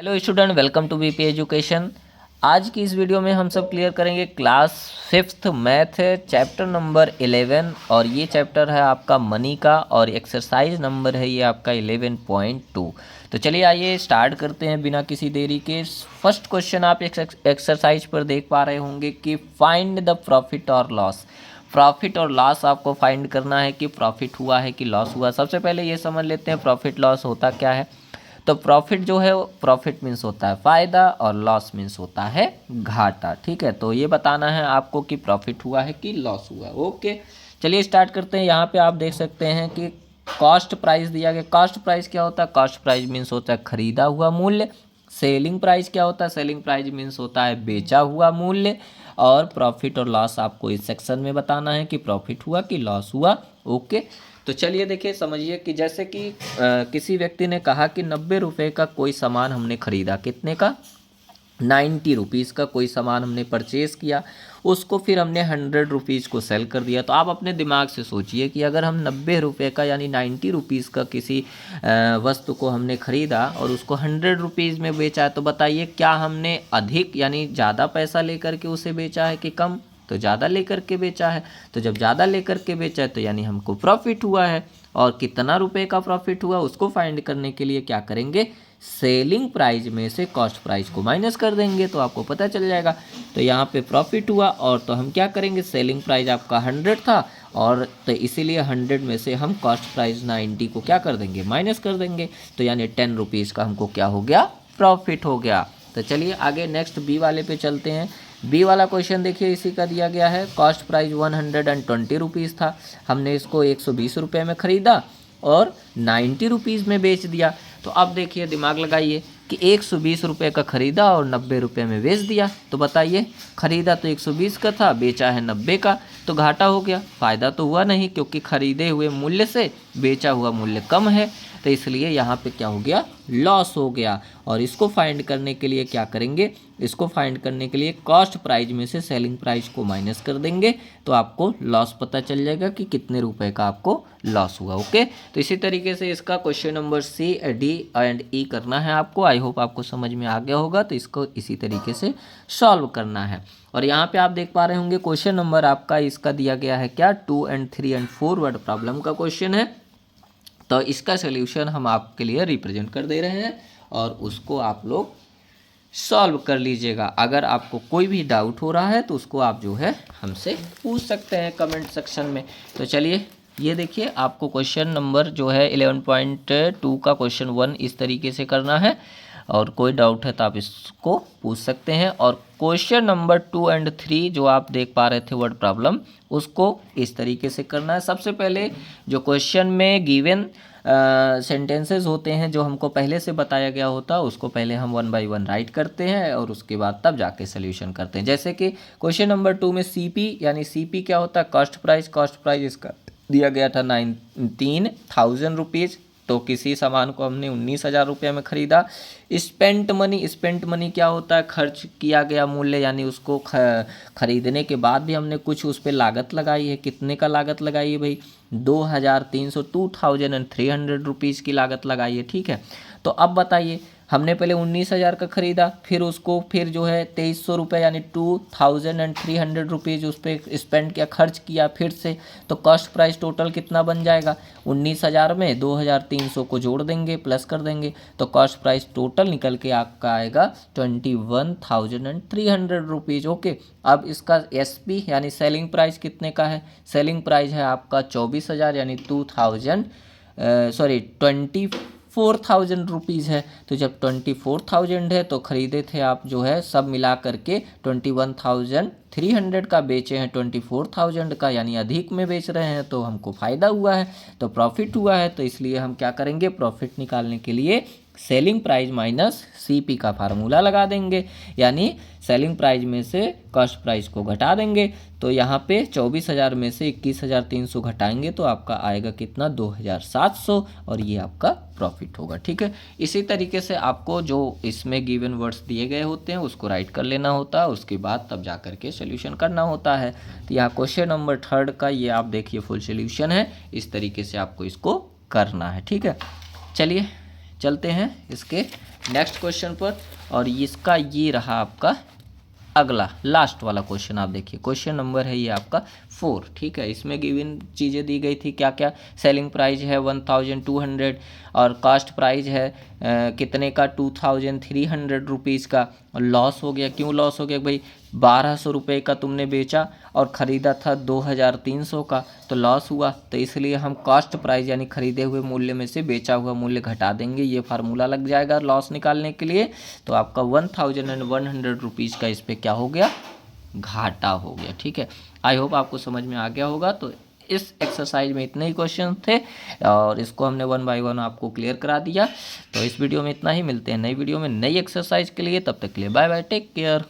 Hello student, welcome to BP education. आज की इस वीडियो में हम सब क्लियर करेंगे class 5th math chapter number 11 और ये चैप्टर है आपका मनी का और एक्सरसाइज नंबर है ये आपका 11.2। तो चलिए आइए स्टार्ट करते हैं बिना किसी देरी के। फर्स्ट क्वेश्चन आप एक्सरसाइज पर देख पा रहे होंगे कि फाइंड द प्रॉफिट और लॉस। प्रॉफिट और लॉस आपको फाइंड करना है कि प्रॉफिट हुआ है कि लॉस हुआ। सबसे पहले ये समझ लेते हैं प्रॉफिट लॉस होता क्या है। तो प्रॉफिट जो है प्रॉफिट मीन्स होता है फ़ायदा और लॉस मीन्स होता है घाटा। ठीक है, तो ये बताना है आपको कि प्रॉफिट हुआ है कि लॉस हुआ। ओके, चलिए स्टार्ट करते हैं। यहाँ पे आप देख सकते हैं कि कॉस्ट प्राइस दिया गया। कॉस्ट प्राइस क्या होता है? कॉस्ट प्राइस मीन्स होता है खरीदा हुआ मूल्य। सेलिंग प्राइस क्या होता है? सेलिंग प्राइस मीन्स होता है बेचा हुआ मूल्य। और प्रॉफिट और लॉस आपको इस सेक्शन में बताना है कि प्रॉफिट हुआ कि लॉस हुआ। ओके, तो चलिए देखिए समझिए कि जैसे कि किसी व्यक्ति ने कहा कि 90 रुपये का कोई सामान हमने खरीदा। कितने का? 90 रुपीज़ का कोई सामान हमने परचेज़ किया, उसको फिर हमने 100 रुपीज़ को सेल कर दिया। तो आप अपने दिमाग से सोचिए कि अगर हम 90 रुपये का यानी 90 रुपीज़ का किसी वस्तु को हमने ख़रीदा और उसको 100 रुपीज़ में बेचा, तो बताइए क्या हमने अधिक यानी ज़्यादा पैसा लेकर के उसे बेचा है कि कम? तो ज़्यादा लेकर के बेचा है। तो जब ज़्यादा लेकर के बेचा है तो यानी हमको प्रॉफिट हुआ है। और कितना रुपए का प्रॉफिट हुआ उसको फाइंड करने के लिए क्या करेंगे? सेलिंग प्राइस में से कॉस्ट प्राइस को माइनस कर देंगे तो आपको पता चल जाएगा। तो यहाँ पे प्रॉफिट हुआ और तो हम क्या करेंगे? सेलिंग प्राइस आपका 100 था और तो इसीलिए 100 में से हम कॉस्ट प्राइस 90 को क्या कर देंगे? माइनस कर देंगे। तो यानी 10 रुपीज़ का हमको क्या हो गया? प्रॉफिट हो गया। तो चलिए आगे नेक्स्ट बी वाले पे चलते हैं। बी वाला क्वेश्चन देखिए, इसी का दिया गया है। कॉस्ट प्राइस 120 रुपीज़ था, हमने इसको 120 रुपये में ख़रीदा और 90 रुपीज़ में बेच दिया। तो अब देखिए दिमाग लगाइए कि 120 रुपये का ख़रीदा और 90 रुपये में बेच दिया। तो बताइए, ख़रीदा तो 120 का था, बेचा है 90 का, तो घाटा हो गया। फ़ायदा तो हुआ नहीं क्योंकि ख़रीदे हुए मूल्य से बेचा हुआ मूल्य कम है। तो इसलिए यहाँ पे क्या हो गया? लॉस हो गया। और इसको फाइंड करने के लिए क्या करेंगे? इसको फाइंड करने के लिए कॉस्ट प्राइस में से सेलिंग प्राइस को माइनस कर देंगे तो आपको लॉस पता चल जाएगा कि कितने रुपए का आपको लॉस हुआ। ओके, तो इसी तरीके से इसका question number C, D and E करना है आपको। आई होप आपको समझ में आ गया होगा। तो इसको इसी तरीके से सॉल्व करना है। और यहाँ पे आप देख पा रहे होंगे क्वेश्चन नंबर आपका इसका दिया गया है क्या? 2 एंड 3 एंड 4 वर्ड प्रॉब्लम का क्वेश्चन है। तो इसका सोल्यूशन हम आपके लिए रिप्रेजेंट कर दे रहे हैं और उसको आप लोग सॉल्व कर लीजिएगा। अगर आपको कोई भी डाउट हो रहा है तो उसको आप जो है हमसे पूछ सकते हैं कमेंट सेक्शन में। तो चलिए ये देखिए, आपको क्वेश्चन नंबर जो है 11.2 का क्वेश्चन 1 इस तरीके से करना है और कोई डाउट है तो आप इसको पूछ सकते हैं। और क्वेश्चन नंबर 2 एंड 3 जो आप देख पा रहे थे वर्ड प्रॉब्लम, उसको इस तरीके से करना है। सबसे पहले जो क्वेश्चन में गिवन सेंटेंसेस होते हैं जो हमको पहले से बताया गया होता है उसको पहले हम 1 बाय 1 राइट करते हैं और उसके बाद तब जाके सोल्यूशन करते हैं। जैसे कि क्वेश्चन नंबर 2 में सीपी यानी सीपी क्या होता है? Cost price. कॉस्ट प्राइस इसका दिया गया था 19,000 रुपीज़। तो किसी सामान को हमने 19,000 रुपये में ख़रीदा। Spent money. स्पेंट मनी क्या होता है? खर्च किया गया मूल्य, यानी उसको खरीदने के बाद भी हमने कुछ उस पर लागत लगाई है। कितने का लागत लगाई है भाई? 2,300 रुपीज़ की लागत लगाई है। ठीक है, तो अब बताइए, हमने पहले 19,000 का ख़रीदा, फिर उसको फिर जो है 2,300 रुपये यानी 2,300 रुपीज़ उस पर स्पेंड किया, खर्च किया फिर से। तो कॉस्ट प्राइस टोटल कितना बन जाएगा? 19,000 में 2,300 को जोड़ देंगे, प्लस कर देंगे, तो कॉस्ट प्राइस टोटल निकल के आपका आएगा 21,300 रुपीज़। ओके, अब इसका एसपी यानी सेलिंग प्राइस कितने का है? सेलिंग प्राइस है आपका 24,000 यानी 24,000 रुपीज़ है। तो जब 24,000 है तो ख़रीदे थे आप जो है सब मिला करके 21,300 का, बेचे हैं 24,000 का, यानी अधिक में बेच रहे हैं तो हमको फ़ायदा हुआ है, तो प्रॉफिट हुआ है। तो इसलिए हम क्या करेंगे? प्रॉफिट निकालने के लिए सेलिंग प्राइस माइनस सीपी का फार्मूला लगा देंगे, यानी सेलिंग प्राइस में से कॉस्ट प्राइस को घटा देंगे। तो यहाँ पे 24,000 में से 21,300 घटाएंगे तो आपका आएगा कितना? 2,700 और ये आपका प्रॉफिट होगा। ठीक है, इसी तरीके से आपको जो इसमें गिवन वर्ड्स दिए गए होते हैं उसको राइट कर लेना होता है, उसके बाद तब जा करके सोल्यूशन करना होता है। तो यहाँ क्वेश्चन नंबर 3 का ये आप देखिए फुल सोल्यूशन है। इस तरीके से आपको इसको करना है। ठीक है, चलिए चलते हैं इसके नेक्स्ट क्वेश्चन पर, और इसका ये रहा आपका अगला लास्ट वाला क्वेश्चन। आप देखिए क्वेश्चन नंबर है ये आपका 4, ठीक है। इसमें गिवन चीज़ें दी गई थी क्या क्या, सेलिंग प्राइस है 1200 और कास्ट प्राइस है कितने का 2300 रुपीज़ का। और लॉस हो गया, क्यों लॉस हो गया भाई, 1200 रुपये का तुमने बेचा और ख़रीदा था 2300 का, तो लॉस हुआ। तो इसलिए हम कास्ट प्राइस यानी खरीदे हुए मूल्य में से बेचा हुआ मूल्य घटा देंगे, ये फार्मूला लग जाएगा लॉस निकालने के लिए। तो आपका 1100 रुपीज़ का इस पर क्या हो गया, घाटा हो गया, ठीक है। आई होप आपको समझ में आ गया होगा। तो इस एक्सरसाइज में इतने ही क्वेश्चन थे और इसको हमने 1 बाय 1 आपको क्लियर करा दिया। तो इस वीडियो में इतना ही, मिलते हैं नई वीडियो में नई एक्सरसाइज के लिए, तब तक के लिए बाय बाय, टेक केयर।